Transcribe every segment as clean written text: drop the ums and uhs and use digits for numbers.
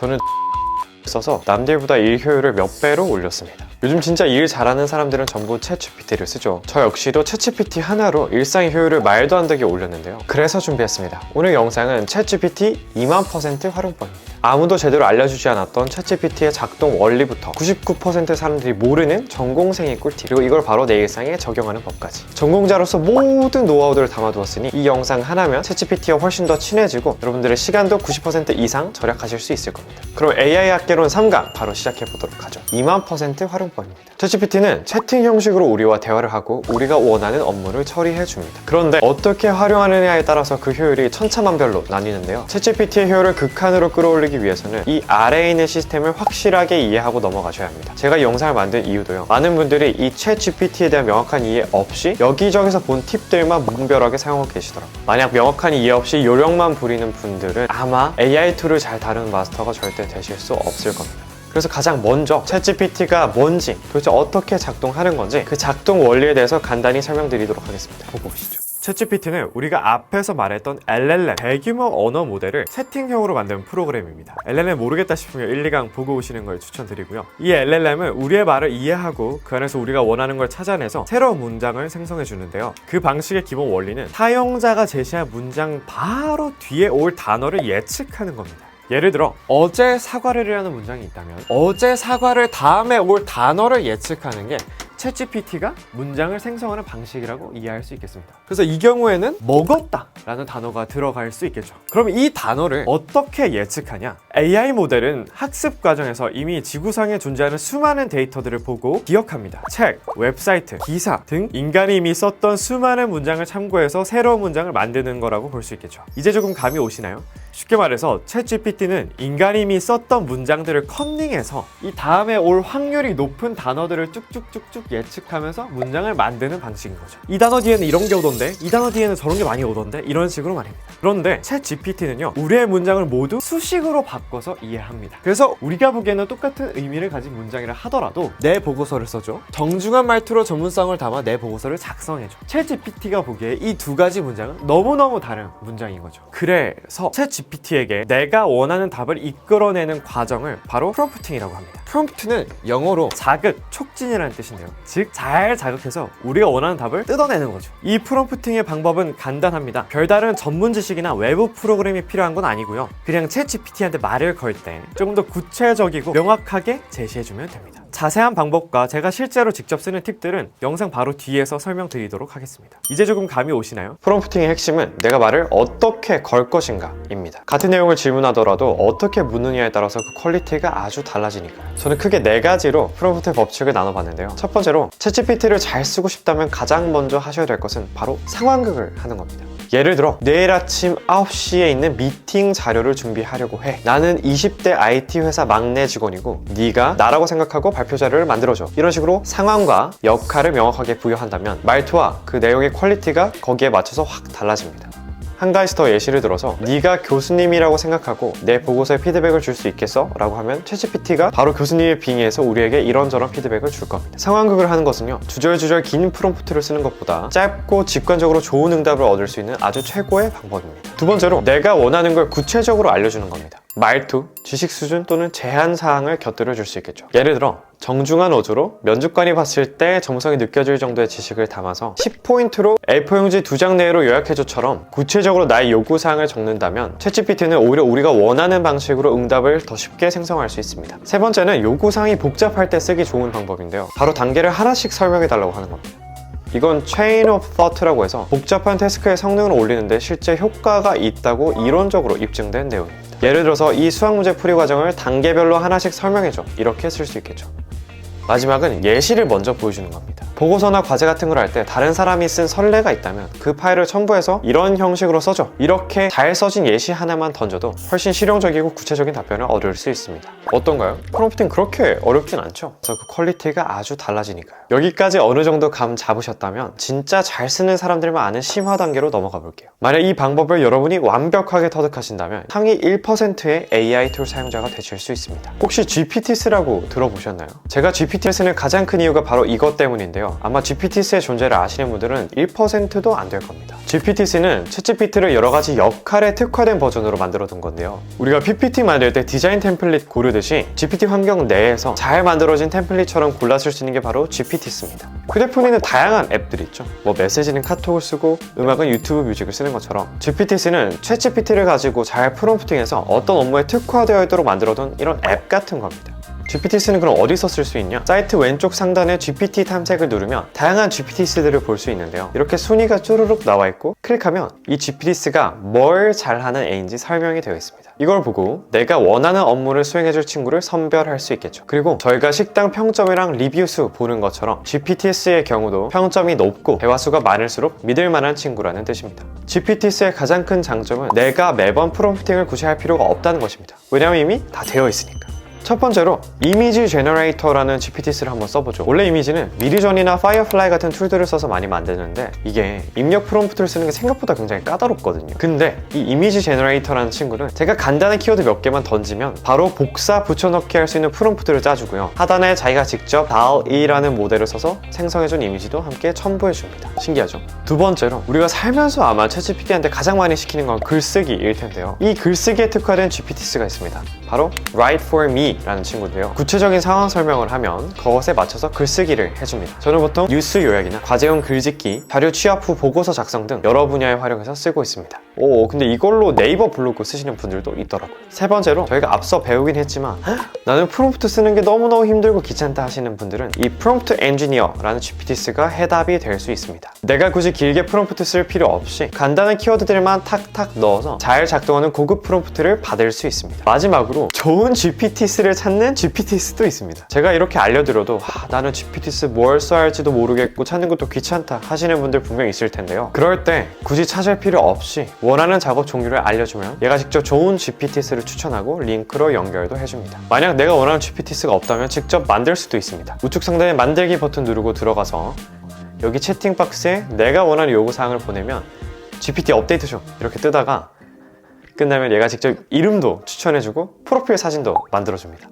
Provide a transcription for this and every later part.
저는 써서 남들보다 일 효율을 몇 배로 올렸습니다. 요즘 진짜 일 잘하는 사람들은 전부 챗GPT를 쓰죠. 저 역시도 챗GPT 하나로 일상의 효율을 말도 안 되게 올렸는데요. 그래서 준비했습니다. 오늘 영상은 챗GPT 20000% 활용법입니다. 아무도 제대로 알려주지 않았던 챗GPT의 작동 원리부터 99% 사람들이 모르는 전공생의 꿀팁, 그리고 이걸 바로 내 일상에 적용하는 법까지, 전공자로서 모든 노하우들을 담아두었으니 이 영상 하나면 챗GPT와 훨씬 더 친해지고 여러분들의 시간도 90% 이상 절약하실 수 있을 겁니다. 그럼 AI 학개론 3강 바로 시작해보도록 하죠. 20000% 활용법입니다. 챗GPT는 채팅 형식으로 우리와 대화를 하고 우리가 원하는 업무를 처리해줍니다. 그런데 어떻게 활용하느냐에 따라서 그 효율이 천차만별로 나뉘는데요. 챗GPT의 효율을 극한으로 끌어올리기 위해서는 이 아래에 있는 시스템을 확실하게 이해하고 넘어가셔야 합니다. 제가 이 영상을 만든 이유도요, 많은 분들이 이 챗GPT에 대한 명확한 이해 없이 여기저기서 본 팁들만 무분별하게 사용하고 계시더라고요. 만약 명확한 이해 없이 요령만 부리는 분들은 아마 AI 툴을 잘 다루는 마스터가 절대 되실 수 없을 겁니다. 그래서 가장 먼저 챗GPT가 뭔지, 도대체 어떻게 작동하는 건지 그 작동 원리에 대해서 간단히 설명드리도록 하겠습니다. 보고 오시죠. 챗GPT는 우리가 앞에서 말했던 LLM, 대규모 언어 모델을 채팅형으로 만든 프로그램입니다. LLM 모르겠다 싶으면 1, 2강 보고 오시는 걸 추천드리고요. 이 LLM은 우리의 말을 이해하고 그 안에서 우리가 원하는 걸 찾아내서 새로운 문장을 생성해 주는데요. 그 방식의 기본 원리는 사용자가 제시한 문장 바로 뒤에 올 단어를 예측하는 겁니다. 예를 들어 어제 사과를 하는 문장이 있다면 어제 사과를 다음에 올 단어를 예측하는 게 챗GPT가 문장을 생성하는 방식이라고 이해할 수 있겠습니다. 그래서 이 경우에는 먹었다 라는 단어가 들어갈 수 있겠죠. 그럼 이 단어를 어떻게 예측하냐? AI 모델은 학습 과정에서 이미 지구상에 존재하는 수많은 데이터들을 보고 기억합니다. 책, 웹사이트, 기사 등 인간이 이미 썼던 수많은 문장을 참고해서 새로운 문장을 만드는 거라고 볼 수 있겠죠. 이제 조금 감이 오시나요? 쉽게 말해서 챗GPT는 인간이 이미 썼던 문장들을 컨닝해서 이 다음에 올 확률이 높은 단어들을 쭉쭉쭉쭉 예측하면서 문장을 만드는 방식인 거죠. 이 단어 뒤에는 이런 게 오던데, 이 단어 뒤에는 저런 게 많이 오던데, 이런 식으로 말입니다. 그런데 챗GPT는요, 우리의 문장을 모두 수식으로 바꿔서 이해합니다. 그래서 우리가 보기에는 똑같은 의미를 가진 문장이라 하더라도 내 보고서를 써줘, 정중한 말투로 전문성을 담아 내 보고서를 작성해줘. 챗GPT가 보기에 이 두 가지 문장은 너무너무 다른 문장인 거죠. 그래서 챗GPT에게 내가 원하는 답을 이끌어내는 과정을 바로 프롬프팅이라고 합니다. 프롬프트는 영어로 자극, 촉진이라는 뜻인데요. 즉, 잘 자극해서 우리가 원하는 답을 뜯어내는 거죠. 이 프롬프팅의 방법은 간단합니다. 별다른 전문 지식이나 외부 프로그램이 필요한 건 아니고요. 그냥 챗GPT한테 말을 걸 때 조금 더 구체적이고 명확하게 제시해주면 됩니다. 자세한 방법과 제가 실제로 직접 쓰는 팁들은 영상 바로 뒤에서 설명드리도록 하겠습니다. 이제 조금 감이 오시나요? 프롬프팅의 핵심은 내가 말을 어떻게 걸 것인가 입니다. 같은 내용을 질문하더라도 어떻게 묻느냐에 따라서 그 퀄리티가 아주 달라지니까요. 저는 크게 4가지로 프롬프트의 법칙을 나눠봤는데요. 첫 번째로, 챗GPT를 잘 쓰고 싶다면 가장 먼저 하셔야 될 것은 바로 상황극을 하는 겁니다. 예를 들어 내일 아침 9시에 있는 미팅 자료를 준비하려고 해. 나는 20대 IT 회사 막내 직원이고 네가 나라고 생각하고 발표 자료를 만들어줘. 이런 식으로 상황과 역할을 명확하게 부여한다면 말투와 그 내용의 퀄리티가 거기에 맞춰서 확 달라집니다. 한 가지 더 예시를 들어서 네가 교수님이라고 생각하고 내 보고서에 피드백을 줄 수 있겠어? 라고 하면 챗GPT가 바로 교수님의 빙의해서 우리에게 이런저런 피드백을 줄 겁니다. 상황극을 하는 것은요, 주절주절 긴 프롬프트를 쓰는 것보다 짧고 직관적으로 좋은 응답을 얻을 수 있는 아주 최고의 방법입니다. 두 번째로, 내가 원하는 걸 구체적으로 알려주는 겁니다. 말투, 지식 수준 또는 제한 사항을 곁들여 줄 수 있겠죠. 예를 들어 정중한 어조로 면접관이 봤을 때 점성이 느껴질 정도의 지식을 담아서 10포인트로 A4용지 2장 내로 요약해줘처럼 구체적으로 나의 요구사항을 적는다면 챗GPT는 오히려 우리가 원하는 방식으로 응답을 더 쉽게 생성할 수 있습니다. 세 번째는 요구사항이 복잡할 때 쓰기 좋은 방법인데요. 바로 단계를 하나씩 설명해달라고 하는 겁니다. 이건 Chain of Thought라고 해서 복잡한 태스크의 성능을 올리는데 실제 효과가 있다고 이론적으로 입증된 내용입니다. 예를 들어서 이 수학 문제 풀이 과정을 단계별로 하나씩 설명해줘, 이렇게 쓸 수 있겠죠. 마지막은 예시를 먼저 보여주는 겁니다. 보고서나 과제 같은 걸 할 때 다른 사람이 쓴 선례가 있다면 그 파일을 첨부해서 이런 형식으로 써줘, 이렇게 잘 써진 예시 하나만 던져도 훨씬 실용적이고 구체적인 답변을 얻을 수 있습니다. 어떤가요? 프롬프팅 그렇게 어렵진 않죠? 그래서 그 퀄리티가 아주 달라지니까요. 여기까지 어느 정도 감 잡으셨다면 진짜 잘 쓰는 사람들만 아는 심화 단계로 넘어가 볼게요. 만약 이 방법을 여러분이 완벽하게 터득하신다면 상위 1%의 AI 툴 사용자가 되실 수 있습니다. 혹시 GPT 쓰라고 들어보셨나요? 제가 GPT를 쓰는 가장 큰 이유가 바로 이것 때문인데요. 있는데요. 아마 GPT스의 존재를 아시는 분들은 1%도 안 될 겁니다. GPT스는 챗GPT를 여러 가지 역할에 특화된 버전으로 만들어 둔 건데요. 우리가 PPT 만들 때 디자인 템플릿 고르듯이 GPT 환경 내에서 잘 만들어진 템플릿처럼 골라 쓸 수 있는 게 바로 GPT스입니다. 휴대폰에는 다양한 앱들이 있죠. 뭐 메시지는 카톡을 쓰고 음악은 유튜브 뮤직을 쓰는 것처럼 GPT스는 챗GPT를 가지고 잘 프롬프팅해서 어떤 업무에 특화되어 있도록 만들어둔 이런 앱 같은 겁니다. GPT스는 그럼 어디서 쓸 수 있냐? 사이트 왼쪽 상단에 GPT 탐색을 누르면 다양한 GPT스들을 볼 수 있는데요. 이렇게 순위가 쭈루룩 나와 있고 클릭하면 이 GPT스가 뭘 잘하는 애인지 설명이 되어 있습니다. 이걸 보고 내가 원하는 업무를 수행해줄 친구를 선별할 수 있겠죠. 그리고 저희가 식당 평점이랑 리뷰 수 보는 것처럼 GPT스의 경우도 평점이 높고 대화 수가 많을수록 믿을 만한 친구라는 뜻입니다. GPT스의 가장 큰 장점은 내가 매번 프롬프팅을 굳이 할 필요가 없다는 것입니다. 왜냐면 이미 다 되어 있으니까. 첫 번째로 이미지 제너레이터라는 GPT스를 한번 써보죠. 원래 이미지는 미리전이나 파이어플라이 같은 툴들을 써서 많이 만드는데 이게 입력 프롬프트를 쓰는 게 생각보다 굉장히 까다롭거든요. 근데 이 이미지 제너레이터라는 친구는 제가 간단한 키워드 몇 개만 던지면 바로 복사 붙여넣기 할 수 있는 프롬프트를 짜주고요. 하단에 자기가 직접 DALL-E라는 모델을 써서 생성해준 이미지도 함께 첨부해줍니다. 신기하죠? 두 번째로 우리가 살면서 아마 챗GPT한테 가장 많이 시키는 건 글쓰기일 텐데요. 이 글쓰기에 특화된 GPT스가 있습니다. 바로 Write for Me 라는 친구인데요. 구체적인 상황 설명을 하면 그것에 맞춰서 글쓰기를 해줍니다. 저는 보통 뉴스 요약이나 과제용 글짓기, 자료 취합 후 보고서 작성 등 여러 분야에 활용해서 쓰고 있습니다. 근데 이걸로 네이버 블로그 쓰시는 분들도 있더라고요. 세 번째로 저희가 앞서 배우긴 했지만 나는 프롬프트 쓰는 게 너무너무 힘들고 귀찮다 하시는 분들은 이 프롬프트 엔지니어라는 GPT스가 해답이 될 수 있습니다. 내가 굳이 길게 프롬프트 쓸 필요 없이 간단한 키워드들만 탁탁 넣어서 잘 작동하는 고급 프롬프트를 받을 수 있습니다. 마지막으로 좋은 GPT스를 찾는 GPT스도 있습니다. 제가 이렇게 알려드려도 나는 GPT스 뭘 써야 할지도 모르겠고 찾는 것도 귀찮다 하시는 분들 분명 있을 텐데요. 그럴 때 굳이 찾을 필요 없이 원하는 작업 종류를 알려주면 얘가 직접 좋은 GPT스를 추천하고 링크로 연결도 해줍니다. 만약 내가 원하는 GPT스가 없다면 직접 만들 수도 있습니다. 우측 상단에 만들기 버튼 누르고 들어가서 여기 채팅 박스에 내가 원하는 요구사항을 보내면 GPT 업데이트 중 이렇게 뜨다가 끝나면 얘가 직접 이름도 추천해주고 프로필 사진도 만들어줍니다.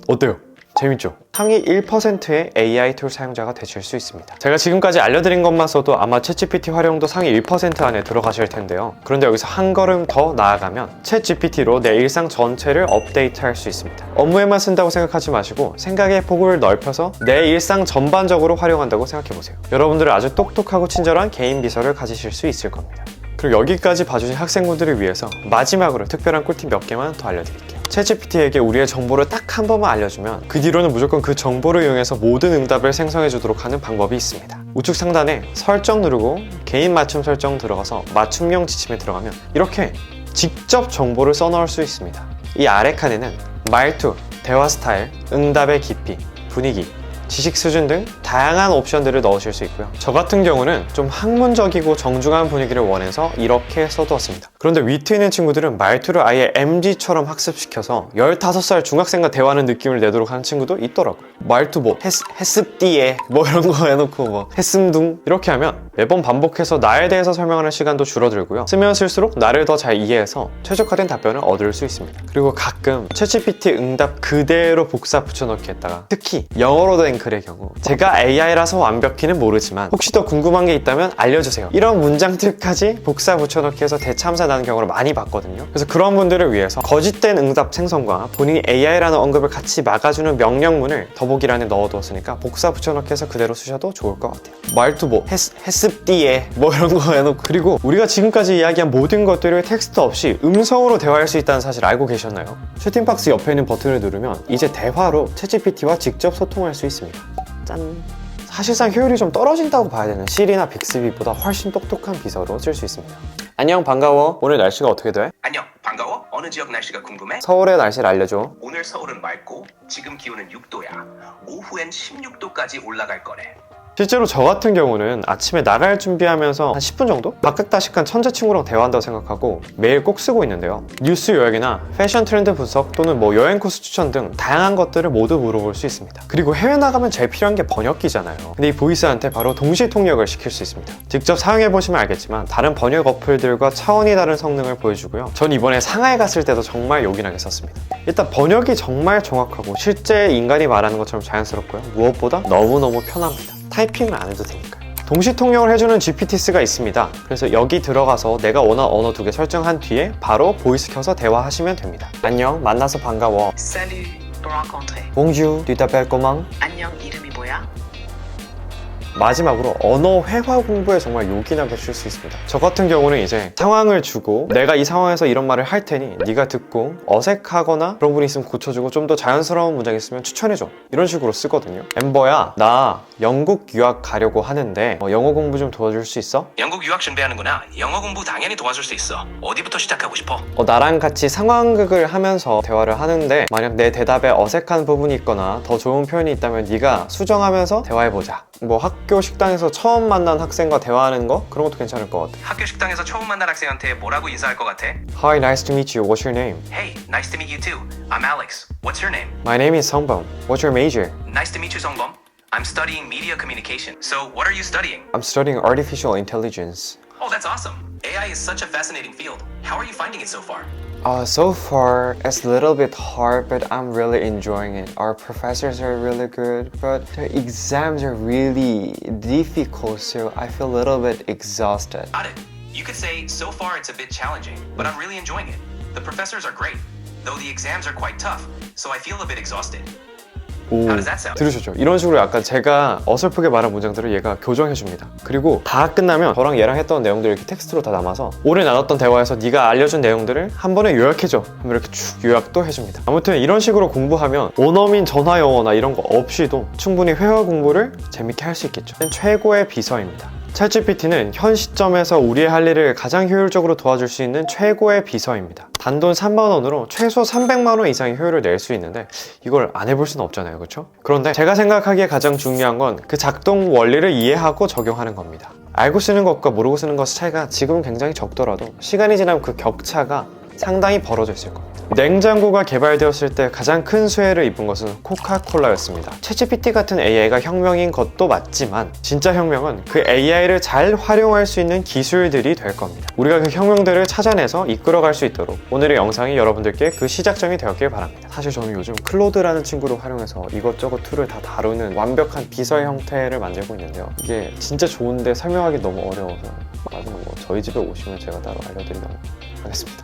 어때요? 재밌죠? 상위 1%의 AI 툴 사용자가 되실 수 있습니다. 제가 지금까지 알려드린 것만 써도 아마 챗GPT 활용도 상위 1% 안에 들어가실 텐데요. 그런데 여기서 한 걸음 더 나아가면 챗GPT로 내 일상 전체를 업데이트할 수 있습니다. 업무에만 쓴다고 생각하지 마시고 생각의 폭을 넓혀서 내 일상 전반적으로 활용한다고 생각해보세요. 여러분들은 아주 똑똑하고 친절한 개인 비서를 가지실 수 있을 겁니다. 그리고 여기까지 봐주신 학생분들을 위해서 마지막으로 특별한 꿀팁 몇 개만 더 알려드릴게요. 챗GPT에게 우리의 정보를 딱 한 번만 알려주면 그 뒤로는 무조건 그 정보를 이용해서 모든 응답을 생성해 주도록 하는 방법이 있습니다. 우측 상단에 설정 누르고 개인 맞춤 설정 들어가서 맞춤형 지침에 들어가면 이렇게 직접 정보를 써넣을 수 있습니다. 이 아래 칸에는 말투, 대화 스타일, 응답의 깊이, 분위기, 지식 수준 등 다양한 옵션들을 넣으실 수 있고요. 저 같은 경우는 좀 학문적이고 정중한 분위기를 원해서 이렇게 써두었습니다. 그런데 위트에 있는 친구들은 말투를 아예 MG처럼 학습시켜서 15살 중학생과 대화하는 느낌을 내도록 하는 친구도 있더라고요. 말투 했습디에 이런 거 해놓고 했음둥 이렇게 하면 매번 반복해서 나에 대해서 설명하는 시간도 줄어들고요. 쓰면 쓸수록 나를 더 잘 이해해서 최적화된 답변을 얻을 수 있습니다. 그리고 가끔 챗GPT 응답 그대로 복사 붙여넣기 했다가 특히 영어로 된 글의 경우 제가 AI라서 완벽히는 모르지만 혹시 더 궁금한 게 있다면 알려주세요 이런 문장들까지 복사 붙여넣기 해서 대참사 나는 경우를 많이 봤거든요. 그래서 그런 분들을 위해서 거짓된 응답 생성과 본인이 AI라는 언급을 같이 막아주는 명령문을 더보기란에 넣어두었으니까 복사 붙여넣기 해서 그대로 쓰셔도 좋을 것 같아요. 말투 했습디에 이런 거 해놓고 그리고 우리가 지금까지 이야기한 모든 것들을 텍스트 없이 음성으로 대화할 수 있다는 사실 알고 계셨나요? 채팅박스 옆에 있는 버튼을 누르면 이제 대화로 챗GPT와 직접 소통할 수 있습니다. 짠! 사실상 효율이 좀 떨어진다고 봐야 되는 시리나 빅스비보다 훨씬 똑똑한 비서로 쓸 수 있습니다. 안녕, 반가워. 오늘 날씨가 어떻게 돼? 안녕, 반가워. 어느 지역 날씨가 궁금해? 서울의 날씨를 알려줘. 오늘 서울은 맑고 지금 기온은 6도야. 오후엔 16도까지 올라갈 거래. 실제로 저 같은 경우는 아침에 나갈 준비하면서 한 10분 정도? 박학다식한 천재 친구랑 대화한다고 생각하고 매일 꼭 쓰고 있는데요. 뉴스 요약이나 패션 트렌드 분석 또는 여행 코스 추천 등 다양한 것들을 모두 물어볼 수 있습니다. 그리고 해외 나가면 제일 필요한 게 번역기잖아요. 근데 이 보이스한테 바로 동시 통역을 시킬 수 있습니다. 직접 사용해보시면 알겠지만 다른 번역 어플들과 차원이 다른 성능을 보여주고요. 전 이번에 상하이 갔을 때도 정말 요긴하게 썼습니다. 일단 번역이 정말 정확하고 실제 인간이 말하는 것처럼 자연스럽고요. 무엇보다 너무너무 편합니다. 타이핑을 안 해도 되니까요. 동시 통역을 해주는 GPT스가 있습니다. 그래서 여기 들어가서 내가 원하는 언어 2개 설정한 뒤에 바로 보이스 켜서 대화하시면 됩니다. 안녕, 만나서 반가워. Salut, pour rencontrer. Bonjour, tu t'appelles comment? 안녕, 이름이 뭐야? 마지막으로 언어 회화 공부에 정말 요긴하게 쓸 수 있습니다. 저 같은 경우는 이제 상황을 주고 내가 이 상황에서 이런 말을 할 테니 네가 듣고 어색하거나 그런 분이 있으면 고쳐주고 좀 더 자연스러운 문장이 있으면 추천해줘, 이런 식으로 쓰거든요. 엠버야, 나 영국 유학 가려고 하는데 영어 공부 좀 도와줄 수 있어? 영국 유학 준비하는구나. 영어 공부 당연히 도와줄 수 있어. 어디부터 시작하고 싶어? 나랑 같이 상황극을 하면서 대화를 하는데 만약 내 대답에 어색한 부분이 있거나 더 좋은 표현이 있다면 네가 수정하면서 대화해보자. 뭐 학교 식당에서 처음 만난 학생과 대화하는 거? 그런 것도 괜찮을 것 같아. 학교 식당에서 처음 만난 학생한테 뭐라고 인사할 것 같아? Hi, nice to meet you. What's your name? Hey, nice to meet you too. I'm Alex. What's your name? My name is 성범. What's your major? Nice to meet you, 성범. I'm studying media communication. So, what are you studying? I'm studying artificial intelligence. Oh, that's awesome. AI is such a fascinating field. How are you finding it so far? So far, it's a little bit hard, but I'm really enjoying it. Our professors are really good, but the exams are really difficult, so I feel a little bit exhausted. Got it. You could say, so far it's a bit challenging, but I'm really enjoying it. The professors are great, though the exams are quite tough, so I feel a bit exhausted. 오, How does that sound? 들으셨죠? 이런 식으로 약간 제가 어설프게 말한 문장들을 얘가 교정해줍니다. 그리고 다 끝나면 저랑 얘랑 했던 내용들을 이렇게 텍스트로 다 남아서 오래 나눴던 대화에서 네가 알려준 내용들을 한 번에 요약해줘 하면 이렇게 쭉 요약도 해줍니다. 아무튼 이런 식으로 공부하면 원어민 전화 영어나 이런 거 없이도 충분히 회화 공부를 재밌게 할 수 있겠죠. 최고의 비서입니다. 챗GPT는 현 시점에서 우리의 할 일을 가장 효율적으로 도와줄 수 있는 최고의 비서입니다. 단돈 3만 원으로 최소 300만 원 이상의 효율을 낼 수 있는데 이걸 안 해볼 수는 없잖아요, 그렇죠? 그런데 제가 생각하기에 가장 중요한 건 그 작동 원리를 이해하고 적용하는 겁니다. 알고 쓰는 것과 모르고 쓰는 것의 차이가 지금은 굉장히 적더라도 시간이 지나면 그 격차가 상당히 벌어져 있을 겁니다. 냉장고가 개발되었을 때 가장 큰 수혜를 입은 것은 코카콜라였습니다. 챗GPT 같은 AI가 혁명인 것도 맞지만 진짜 혁명은 그 AI를 잘 활용할 수 있는 기술들이 될 겁니다. 우리가 그 혁명들을 찾아내서 이끌어갈 수 있도록 오늘의 영상이 여러분들께 그 시작점이 되었길 바랍니다. 사실 저는 요즘 클로드라는 친구를 활용해서 이것저것 툴을 다 다루는 완벽한 비서의 형태를 만들고 있는데요. 이게 진짜 좋은데 설명하기 너무 어려워서 나중에 뭐 저희 집에 오시면 제가 따로 알려드리도록 하겠습니다.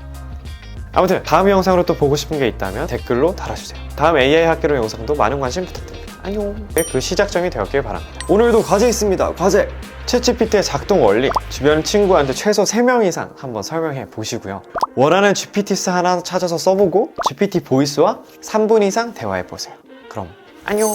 아무튼 다음 영상으로 또 보고 싶은 게 있다면 댓글로 달아주세요. 다음 AI 학교로 영상도 많은 관심 부탁드립니다. 안녕. 그 시작점이 되었길 바랍니다. 오늘도 과제 있습니다. 과제! 챗GPT의 작동 원리 주변 친구한테 최소 3명 이상 한번 설명해 보시고요. 원하는 GPT스 하나 찾아서 써보고 GPT 보이스와 3분 이상 대화해 보세요. 그럼 안녕.